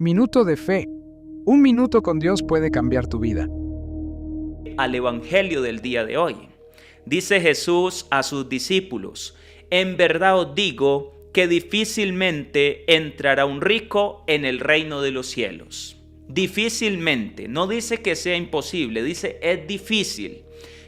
Minuto de fe. Un minuto con Dios puede cambiar tu vida. Al evangelio del día de hoy. Dice Jesús a sus discípulos: en verdad os digo que difícilmente entrará un rico en el reino de los cielos. Difícilmente, no dice que sea imposible, dice es difícil.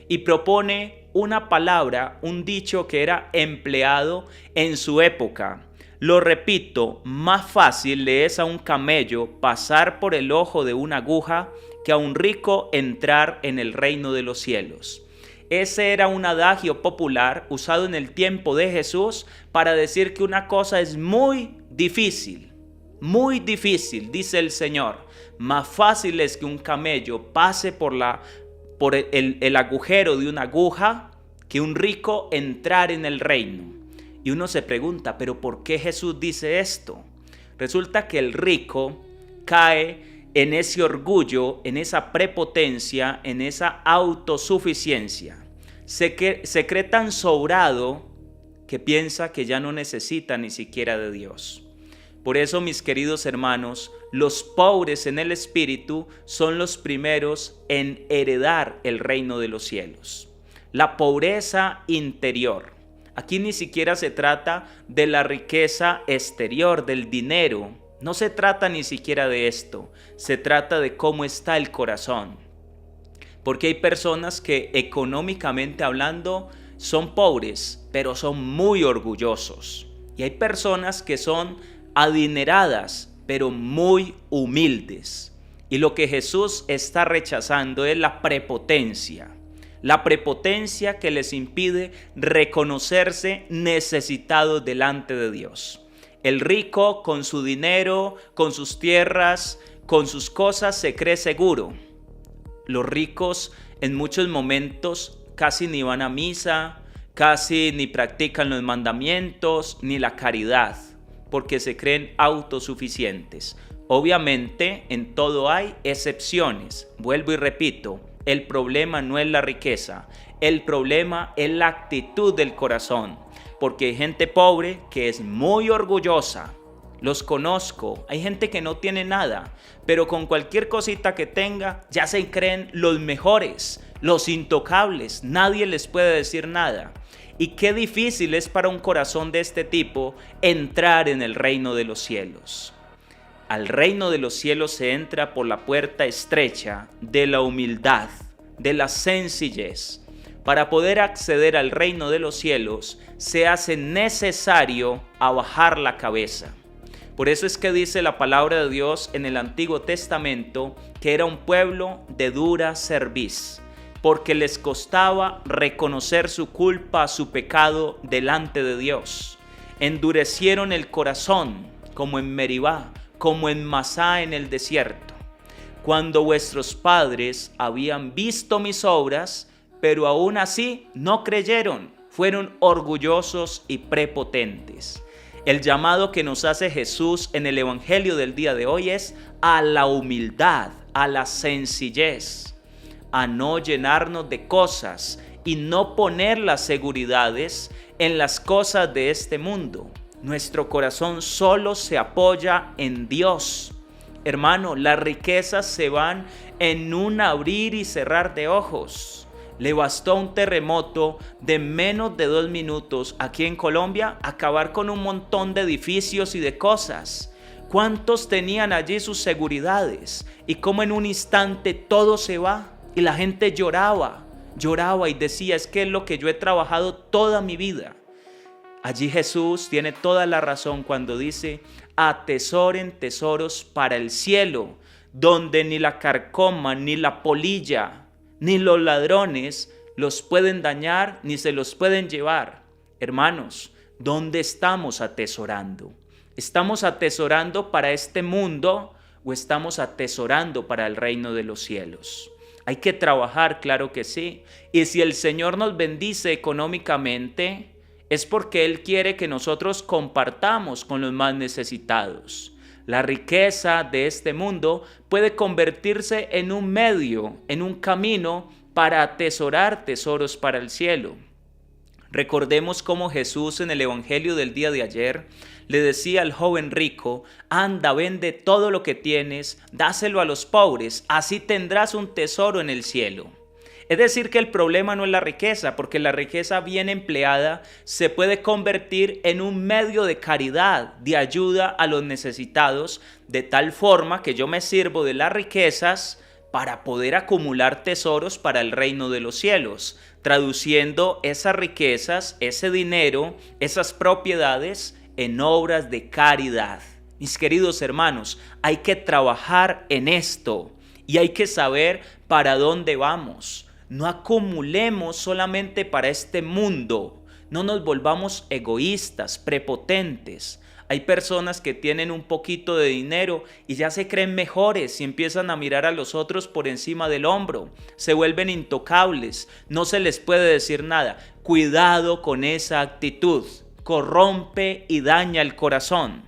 Y propone una palabra, un dicho que era empleado en su época. Lo repito, más fácil le es a un camello pasar por el ojo de una aguja que a un rico entrar en el reino de los cielos. Ese era un adagio popular usado en el tiempo de Jesús para decir que una cosa es muy difícil, dice el Señor. Más fácil es que un camello pase por el agujero de una aguja que un rico entrar en el reino. Y uno se pregunta, ¿pero por qué Jesús dice esto? Resulta que el rico cae en ese orgullo, en esa prepotencia, en esa autosuficiencia. Se cree tan sobrado que piensa que ya no necesita ni siquiera de Dios. Por eso, mis queridos hermanos, los pobres en el espíritu son los primeros en heredar el reino de los cielos. La pobreza interior. Aquí ni siquiera se trata de la riqueza exterior, del dinero. No se trata ni siquiera de esto. Se trata de cómo está el corazón. Porque hay personas que económicamente hablando son pobres, pero son muy orgullosos. Y hay personas que son adineradas, pero muy humildes. Y lo que Jesús está rechazando es la prepotencia. La prepotencia que les impide reconocerse necesitados delante de Dios. El rico con su dinero, con sus tierras, con sus cosas se cree seguro. Los ricos en muchos momentos casi ni van a misa, casi ni practican los mandamientos ni la caridad, porque se creen autosuficientes. Obviamente en todo hay excepciones. Vuelvo y repito, el problema no es la riqueza, el problema es la actitud del corazón. Porque hay gente pobre que es muy orgullosa. Los conozco. Hay gente que no tiene nada, pero con cualquier cosita que tenga ya se creen los mejores, los intocables. Nadie les puede decir nada. Y qué difícil es para un corazón de este tipo entrar en el reino de los cielos. Al reino de los cielos se entra por la puerta estrecha de la humildad, de la sencillez. Para poder acceder al reino de los cielos, se hace necesario abajar la cabeza. Por eso es que dice la palabra de Dios en el Antiguo Testamento que era un pueblo de dura cerviz, porque les costaba reconocer su culpa, su pecado delante de Dios. Endurecieron el corazón, como en Meribá, como en Masá en el desierto. Cuando vuestros padres habían visto mis obras, pero aún así no creyeron, fueron orgullosos y prepotentes. El llamado que nos hace Jesús en el evangelio del día de hoy es a la humildad, a la sencillez, a no llenarnos de cosas y no poner las seguridades en las cosas de este mundo. Nuestro corazón solo se apoya en Dios. Hermano, las riquezas se van en un abrir y cerrar de ojos. Le bastó un terremoto de menos de 2 minutos aquí en Colombia acabar con un montón de edificios y de cosas. ¿Cuántos tenían allí sus seguridades? Y cómo en un instante todo se va y la gente lloraba y decía, es que es lo que yo he trabajado toda mi vida. Allí Jesús tiene toda la razón cuando dice, atesoren tesoros para el cielo, donde ni la carcoma, ni la polilla, ni los ladrones los pueden dañar, ni se los pueden llevar. Hermanos, ¿dónde estamos atesorando? ¿Estamos atesorando para este mundo o estamos atesorando para el reino de los cielos? Hay que trabajar, claro que sí. Y si el Señor nos bendice económicamente, es porque Él quiere que nosotros compartamos con los más necesitados. La riqueza de este mundo puede convertirse en un medio, en un camino para atesorar tesoros para el cielo. Recordemos cómo Jesús en el Evangelio del día de ayer le decía al joven rico: anda, vende todo lo que tienes, dáselo a los pobres, así tendrás un tesoro en el cielo. Es decir, que el problema no es la riqueza, porque la riqueza bien empleada se puede convertir en un medio de caridad, de ayuda a los necesitados, de tal forma que yo me sirvo de las riquezas para poder acumular tesoros para el reino de los cielos, traduciendo esas riquezas, ese dinero, esas propiedades en obras de caridad. Mis queridos hermanos, hay que trabajar en esto y hay que saber para dónde vamos. No acumulemos solamente para este mundo, no nos volvamos egoístas, prepotentes. Hay personas que tienen un poquito de dinero y ya se creen mejores y empiezan a mirar a los otros por encima del hombro. Se vuelven intocables, no se les puede decir nada. Cuidado con esa actitud, corrompe y daña el corazón.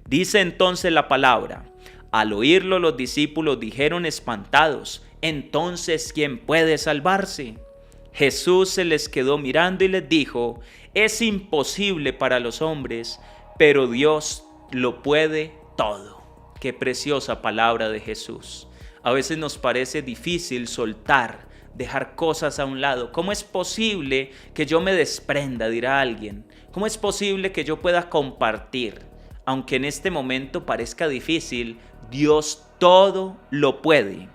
Dice entonces la palabra: al oírlo los discípulos dijeron espantados: entonces, ¿quién puede salvarse? Jesús se les quedó mirando y les dijo: es imposible para los hombres, pero Dios lo puede todo. Qué preciosa palabra de Jesús. A veces nos parece difícil soltar, dejar cosas a un lado. ¿Cómo es posible que yo me desprenda?, dirá alguien. ¿Cómo es posible que yo pueda compartir? Aunque en este momento parezca difícil, Dios todo lo puede.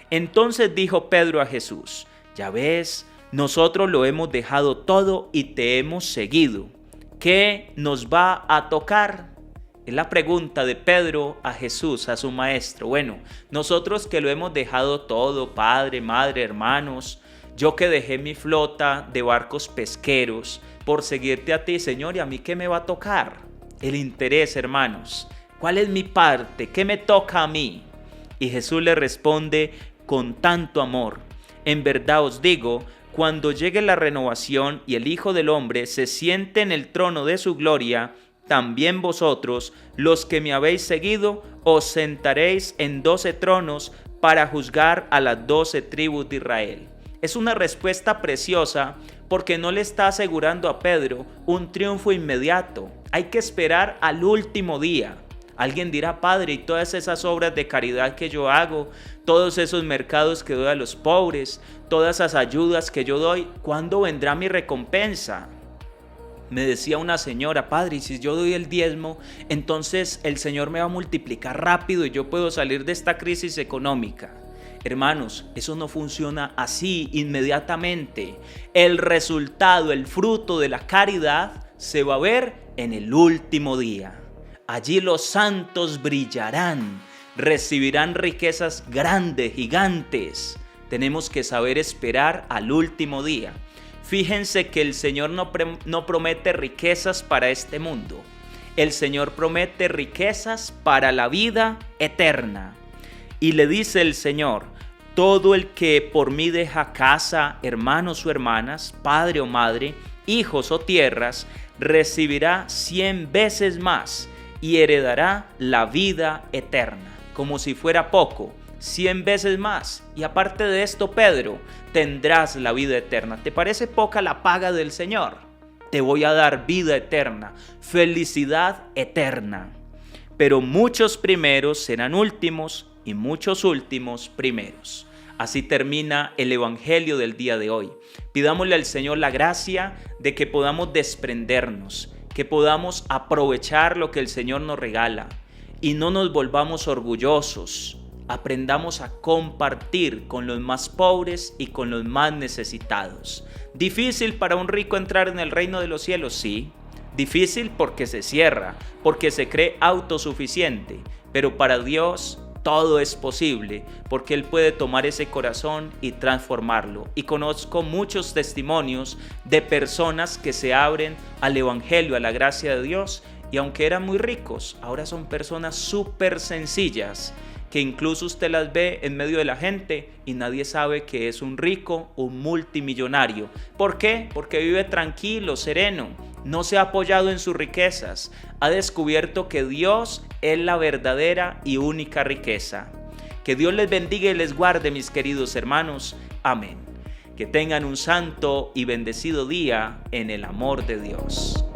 Entonces dijo Pedro a Jesús: ya ves, nosotros lo hemos dejado todo y te hemos seguido. ¿Qué nos va a tocar? Es la pregunta de Pedro a Jesús, a su maestro. Bueno, nosotros que lo hemos dejado todo, padre, madre, hermanos, yo que dejé mi flota de barcos pesqueros por seguirte a ti, Señor, ¿y a mí qué me va a tocar? El interés, hermanos. ¿Cuál es mi parte? ¿Qué me toca a mí? Y Jesús le responde con tanto amor: en verdad os digo, cuando llegue la renovación y el Hijo del Hombre se siente en el trono de su gloria, también vosotros, los que me habéis seguido, os sentaréis en 12 tronos para juzgar a las 12 tribus de Israel. Es una respuesta preciosa porque no le está asegurando a Pedro un triunfo inmediato. Hay que esperar al último día. Alguien dirá: padre, y todas esas obras de caridad que yo hago, todos esos mercados que doy a los pobres, todas esas ayudas que yo doy, ¿cuándo vendrá mi recompensa? Me decía una señora: padre, y si yo doy el diezmo, entonces el Señor me va a multiplicar rápido y yo puedo salir de esta crisis económica. Hermanos, eso no funciona así inmediatamente. El resultado, el fruto de la caridad se va a ver en el último día. Allí los santos brillarán, recibirán riquezas grandes, gigantes. Tenemos que saber esperar al último día. Fíjense que el Señor no promete riquezas para este mundo. El Señor promete riquezas para la vida eterna. Y le dice el Señor: todo el que por mí deja casa, hermanos o hermanas, padre o madre, hijos o tierras, recibirá 100 veces más y heredará la vida eterna. Como si fuera poco, 100 veces más. Y aparte de esto, Pedro, tendrás la vida eterna. ¿Te parece poca la paga del Señor? Te voy a dar vida eterna, felicidad eterna. Pero muchos primeros serán últimos y muchos últimos primeros. Así termina el Evangelio del día de hoy. Pidámosle al Señor la gracia de que podamos desprendernos, que podamos aprovechar lo que el Señor nos regala y no nos volvamos orgullosos. Aprendamos a compartir con los más pobres y con los más necesitados. ¿Difícil para un rico entrar en el reino de los cielos? Sí. Difícil porque se cierra, porque se cree autosuficiente, pero para Dios todo es posible, porque Él puede tomar ese corazón y transformarlo. Y conozco muchos testimonios de personas que se abren al Evangelio, a la gracia de Dios, y aunque eran muy ricos, ahora son personas súper sencillas, que incluso usted las ve en medio de la gente y nadie sabe que es un rico, un multimillonario. ¿Por qué? Porque vive tranquilo, sereno, no se ha apoyado en sus riquezas, ha descubierto que Dios es la verdadera y única riqueza. Que Dios les bendiga y les guarde, mis queridos hermanos. Amén. Que tengan un santo y bendecido día en el amor de Dios.